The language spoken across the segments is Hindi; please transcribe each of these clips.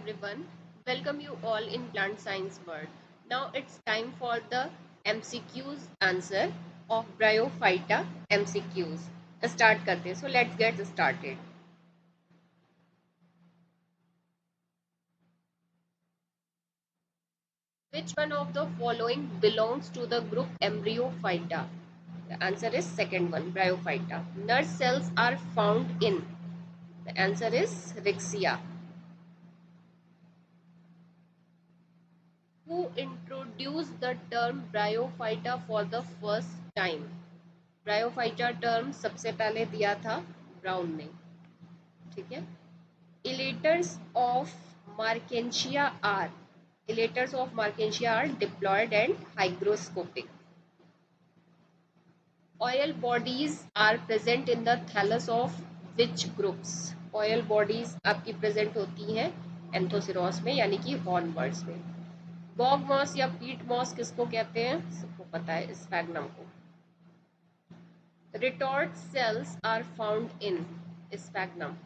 everyone. Welcome you all in Plant Science World. Now it's time for the MCQs answer of Bryophyta MCQs. Start करते हैं. So let's get started. Which one of the following belongs to the group Embryophyta? The answer is second one, Bryophyta. Nurse cells are found in. The answer is Rixia. Who introduced the term Bryophyta for the first time? Bryophyta term सबसे पहले दिया था ब्राउन ने. ठीक है. Elaters of marchantia are diploid and hygroscopic. Oil bodies are present in the thallus of which groups? Oil bodies आपकी प्रेजेंट होती हैं एंथोसिरोस में, यानी कि हॉर्नबर्ड्स में. बॉग मॉस या पीट मॉस किसको कहते हैं? सबको पता है, स्फैग्नम को. Retort cells are found in sphagnum.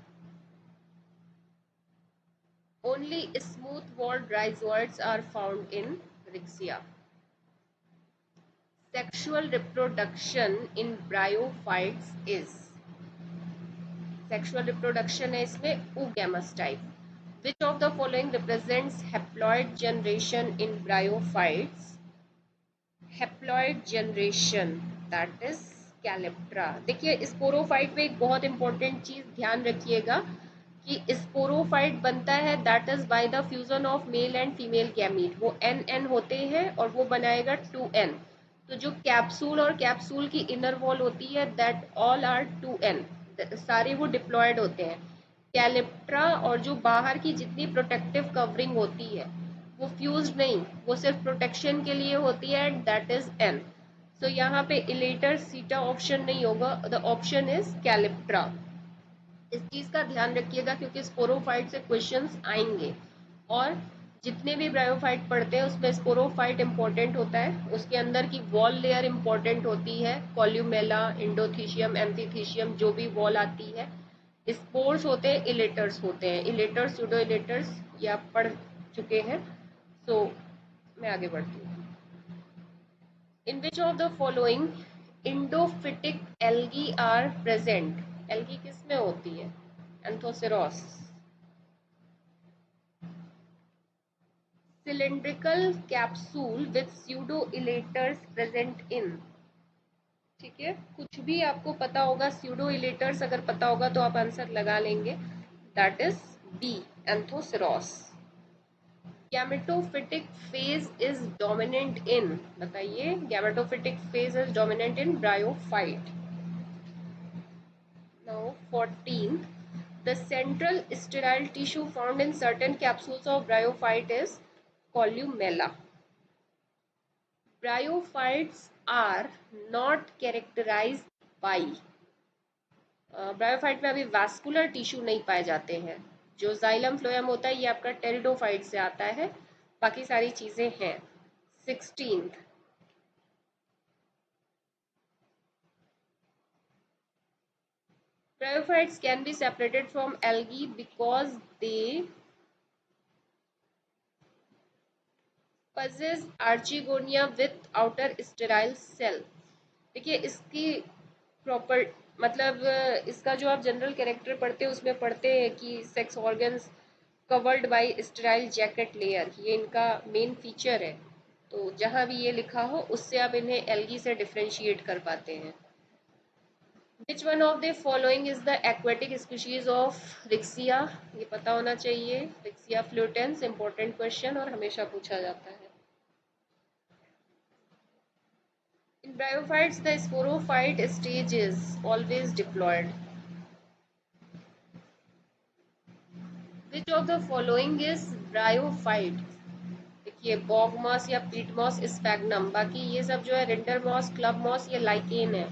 Only smooth-walled rhizoids are found in Rixia. Sexual reproduction in bryophytes is. Sexual reproduction है इसमें oogamous type. Which of the following represents haploid generation in bryophytes? Haploid generation, that is कैलेप्ट्रा. देखिए स्पोरोफाइट में एक बहुत इंपॉर्टेंट चीज ध्यान रखिएगा कि स्पोरोफाइट बनता है that is by the fusion of male and female gamete. वो एन होते हैं और वो बनाएगा 2n. तो जो कैप्सूल और कैप्सूल की इनर वॉल होती है दैट ऑल आर 2n. सारे वो डिप्लॉयड होते हैं. कैलेप्ट्रा और जो बाहर की जितनी प्रोटेक्टिव कवरिंग होती है वो फ्यूज्ड नहीं, वो सिर्फ प्रोटेक्शन के लिए होती है, दैट इज n. तो यहाँ पे इलेटर सीटा ऑप्शन नहीं होगा, द ऑप्शन इज कैलिप्ट्रा. इस चीज का ध्यान रखिएगा क्योंकि स्पोरोफाइट से क्वेश्चंस आएंगे और जितने भी ब्रायोफाइट पढ़ते हैं उसमें स्पोरोफाइट इंपॉर्टेंट होता है. उसके अंदर की वॉल लेयर इंपॉर्टेंट होती है, कॉल्यूमेला, इंडोथीशियम, एम्फीथीशियम, जो भी वॉल आती है. स्पोर्स होते हैं, इलेटर्स होते हैं. इलेटर्स, सूडो इलेटर्स ये आप पढ़ चुके हैं. सो मैं आगे बढ़ती हूँ. In which of the following endophytic algae are present? Algae किस में होती है? Anthoceros. Cylindrical capsule with pseudo-elaters present in. ठीक है, कुछ भी आपको पता होगा, pseudo-elaters अगर पता होगा तो आप आंसर लगा लेंगे. That is B, Anthoceros. Gametophytic phase is dominant in. बताइए, gametophytic phase is dominant in bryophyte. Now 14. The central sterile tissue found in certain capsules of bryophyte is columella. Bryophytes are not characterised by. Bryophyte में अभी वास्कुलर टिश्यू नहीं पाए जाते हैं. जो जाइलम फ्लोएम होता है ये आपका टेरिडोफाइट से आता है, बाकी सारी चीजें हैं. 16. Bryophytes can be separated from algae because they possess archegonia with outer sterile cell. देखिए इसकी प्रॉपर मतलब इसका जो आप जनरल कैरेक्टर पढ़ते हैं उसमें पढ़ते हैं कि sex organs covered by sterile jacket layer, ये इनका मेन फीचर है. तो जहाँ भी ये लिखा हो उससे आप इन्हें एल्गी से डिफ्रेंशिएट कर पाते हैं. Which one of the following is the aquatic species of Rixia? ये पता होना चाहिए. Rixia flutans, important question और हमेशा पूछा जाता है. In bryophytes, the sporophyte stage is always diploid. Which of the following is bryophyte? देखिए बॉग मॉस या पीट मॉस, स्पैग्नम. बाकी ये सब जो है रिंडर मॉस, क्लब मॉस, ये लाइकेन है.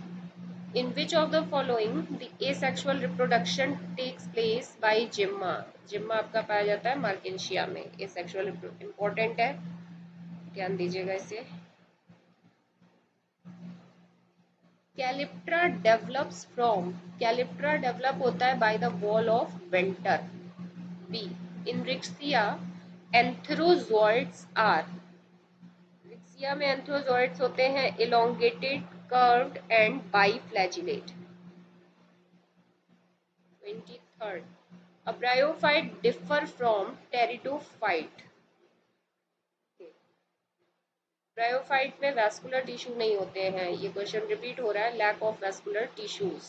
In which of the following the asexual reproduction takes place by Gemma? Gemma आपका पाया जाता है मार्केंशिया में. asexual important है, ध्यान दीजिएगा इसे. Calyptra develops from. Calyptra develop होता है by the wall of Venter. B. In Riccia antherozoids are, Riccia में एंथ्रोजोइड्स होते हैं elongated, curved and biflagellate. 23rd, a bryophyte differ from pteridophyte। Bryophyte में वैस्कुलर टिश्यू नहीं होते हैं, ये क्वेश्चन रिपीट हो रहा है, lack of vascular tissues.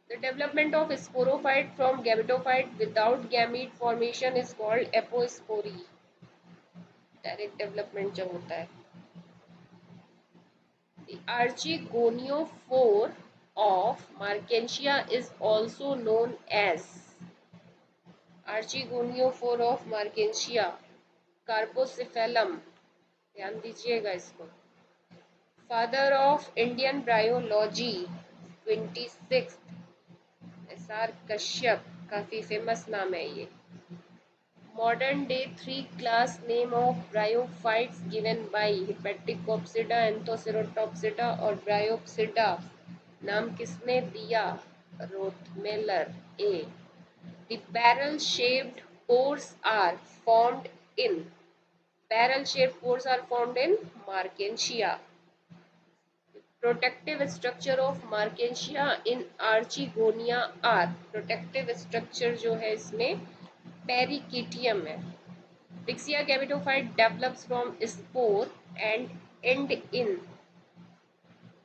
The development of sporophyte from gametophyte without gamete formation is called apospory। Direct development जब होता है। The archegoniophore of Markensia is also known as Archegoniophore of Markensia, Carpocephalum, ध्यान दीजिएगा इसको। Father of Indian bryology 26, SR Kashyap, काफी फेमस नाम है ये। Modern day 3 class name of bryophytes given by Hepaticopsida, Anthocerotopsida और ब्रायोप्सिडा, नाम किसने दिया? Rothmaler. A, the barrel shaped pores are formed in, barrel shaped pores are formed in Markensia। Protective structure of marchantia in archegonia are, protective structure जो है इसमें पेरिकिटियम है। Riccia gametophyte develops from spore and and in,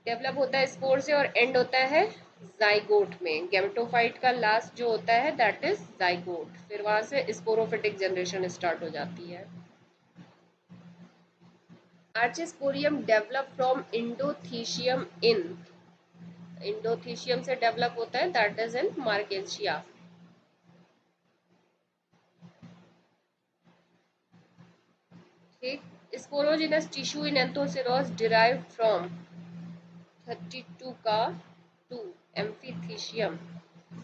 develop होता है स्पोर से और एंड होता है जाइगोट में। गैमेटोफाइट का लास्ट जो होता है दैट इज जाइगोट, फिर वहां से स्पोरोफिटिक जनरेशन स्टार्ट हो जाती है। आर्चिस्पोरियम डेवलप फ्रॉम इंडोथीशियम इन, इंडोथीशियम से डेवलप होता है दैट इज इन मार्केंशिया। ठीक, sporogenous tissue in Anthoceros derived from 32 का 2 एम्फीथीशियम।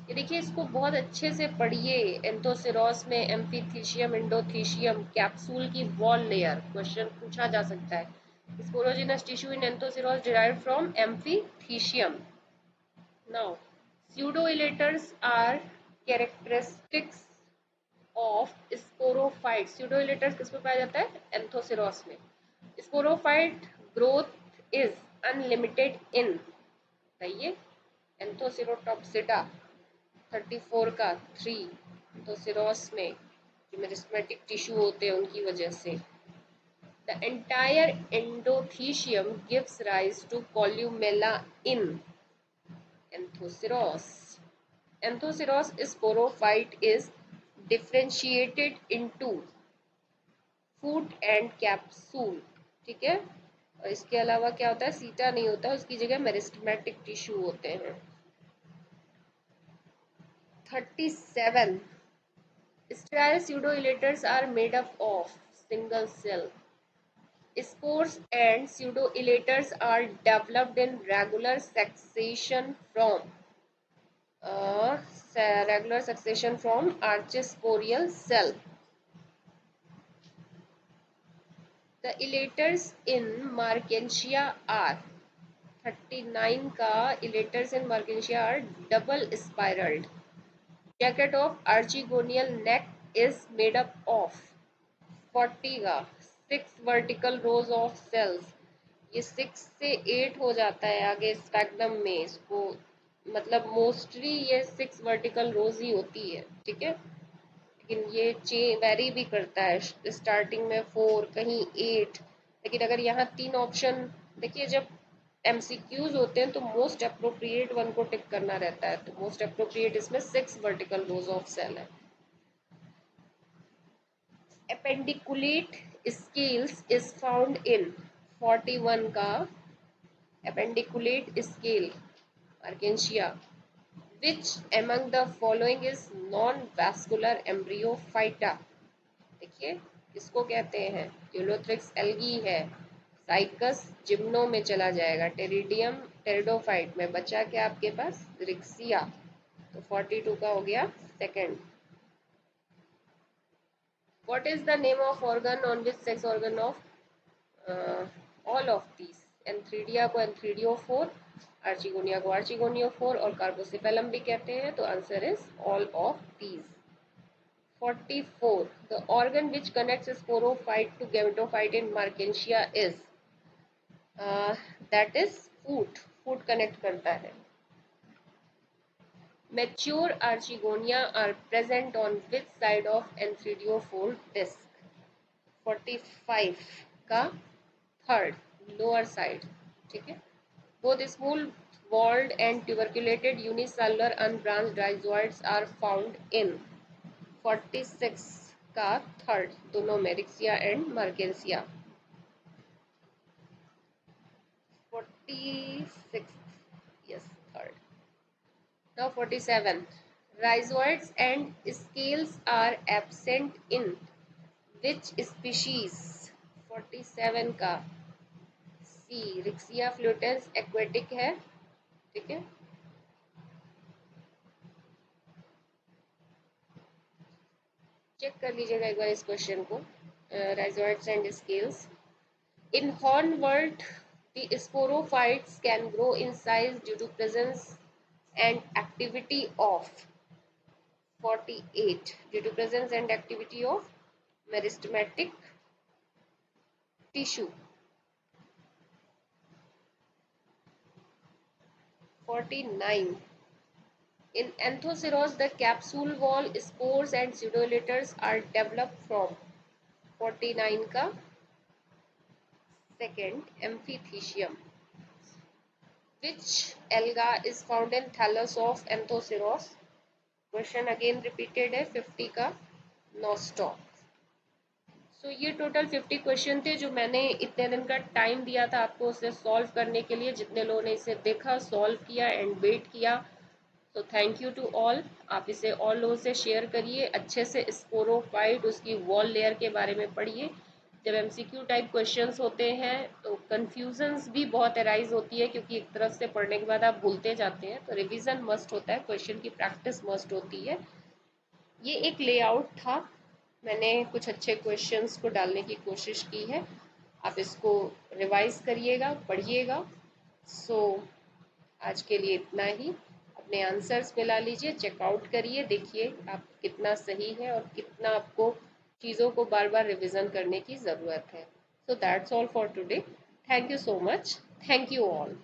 ये देखिए इसको बहुत अच्छे से पढ़िए, एंथोसेरोस में एम्फीथीशियम, इंडोथीशियम, कैप्सूल की वॉल लेयर, क्वेश्चन पूछा जा सकता है। Sporogenous tissue in Anthoceros derived from amphithecium. Now, pseudoelaters are characteristics of sporophytes। pseudoelaters किसमें पाया जाता है? एंथोसेरोस में। Sporophyte growth is unlimited in, बताइए, एंथोसेरोटॉप्सिडा 34 का 3, एंथोसेरोस में जो मेरिस्टेमेटिक टिश्यू होते हैं उनकी वजह से। The entire endothecium gives rise to columella in Anthoceros। Anthoceros sporophyte is differentiated into foot and capsule. ठीक है, और इसके अलावा क्या होता है? सीटा नहीं होता, उसकी जगह मेरिस्टेमेटिक टिश्यू होते हैं। 37, sterile pseudoelaters are made up of single cell। Spores and pseudoelaters are developed in regular succession from archisporial cell। The elaters in Markensia are 39 का, elaters in Markensia are double spiraled। Jacket of archegonial neck is made up of 40 का 6 vertical rows of cells। ये 6 से 8 हो जाता है आगे स्पैग्नम में, इसको मतलब मोस्टली ये 6 वर्टिकल रोज ही होती है। ठीक है, लेकिन ये वेरी भी करता है, स्टार्टिंग में 4, कहीं 8, लेकिन अगर यहाँ 3 ऑप्शन देखिए, जब एमसीक्यूज होते हैं तो मोस्ट अप्रोप्रिएट वन को टिक करना रहता है, तो मोस्ट अप्रोप्रिएट इसमें 6 वर्टिकल रोज ऑफ सेल है। एपेंडिकुलेट स्केल्स इज फाउंड इन 41 का एपेंडिकुलेट scale Markensia। Which among the following is non-vascular embryophyta? देखिए किसको कहते हैं? यूलोथ्रिक्स एल्गी है, साइकस जिम्नो में चला जाएगा, टेरिडियम टेरिडोफाइट में, बचा क्या आपके पास? रिक्सिया। तो 42 का हो गया second. What is the name of organ on which sex organ of all of these? Antheridia को एंथ्रीडियो4, आर्चिगोनिया को आर्चिगोनियो4 और कार्बोसिपेलम भी कहते हैं। तो answer is all of these. 44. The organ which connects sporophyte to gametophyte in Mertensia is that is foot. Foot connect करता है। Mature archegonia are present on which side of enthydiophore disc? 45 का थर्ड लोअर साइड। ठीक है। Both small walled and tuberculated unicellular unbranched rhizoids are found in 46 का थर्ड दोनों मेरिक्सिया and मर्गेंसिया। 46 yes third. Now 47. Rhizoids and scales are absent in which species? 47 का सी रिक्सिया फ्लूटेंस एक्वेटिक है। ठीक है। चेक कर लीजिएगा एक बार इस क्वेश्चन को। Rhizoids and scales. In horn world, the sporophytes can grow in size due to presence and activity of 48 due to presence and activity of meristematic tissue. 49. In Anthoceros, the capsule wall, spores and pseudoleters are developed from 49 का second amphithecium. Which alga is found in thallus of Anthoceros? Question again repeated है 50 का nostoc. सो ये टोटल 50 क्वेश्चन थे जो मैंने इतने दिन का टाइम दिया था आपको उसे सॉल्व करने के लिए। जितने लोगों ने इसे देखा, सॉल्व किया एंड वेट किया, तो थैंक यू टू ऑल। आप इसे और लोगों से शेयर करिए, अच्छे से स्पोरोफाइट उसकी वॉल लेयर के बारे में पढ़िए। जब एमसीक्यू टाइप क्वेश्चंस होते हैं तो कंफ्यूजन्स भी बहुत अराइज होती है, क्योंकि एक तरफ से पढ़ने के बाद आप भूलते जाते हैं। तो रिवीजन मस्ट होता है, क्वेश्चन की प्रैक्टिस मस्ट होती है। ये एक लेआउट था, मैंने कुछ अच्छे क्वेश्चंस को डालने की कोशिश की है। आप इसको रिवाइज करिएगा, पढ़िएगा। सो आज के लिए इतना ही। अपने आंसर्स मिला लीजिए, चेकआउट करिए, देखिए आप कितना सही है और कितना आपको चीज़ों को बार बार रिविजन करने की ज़रूरत है। So that's all for today. Thank you so much. Thank you all.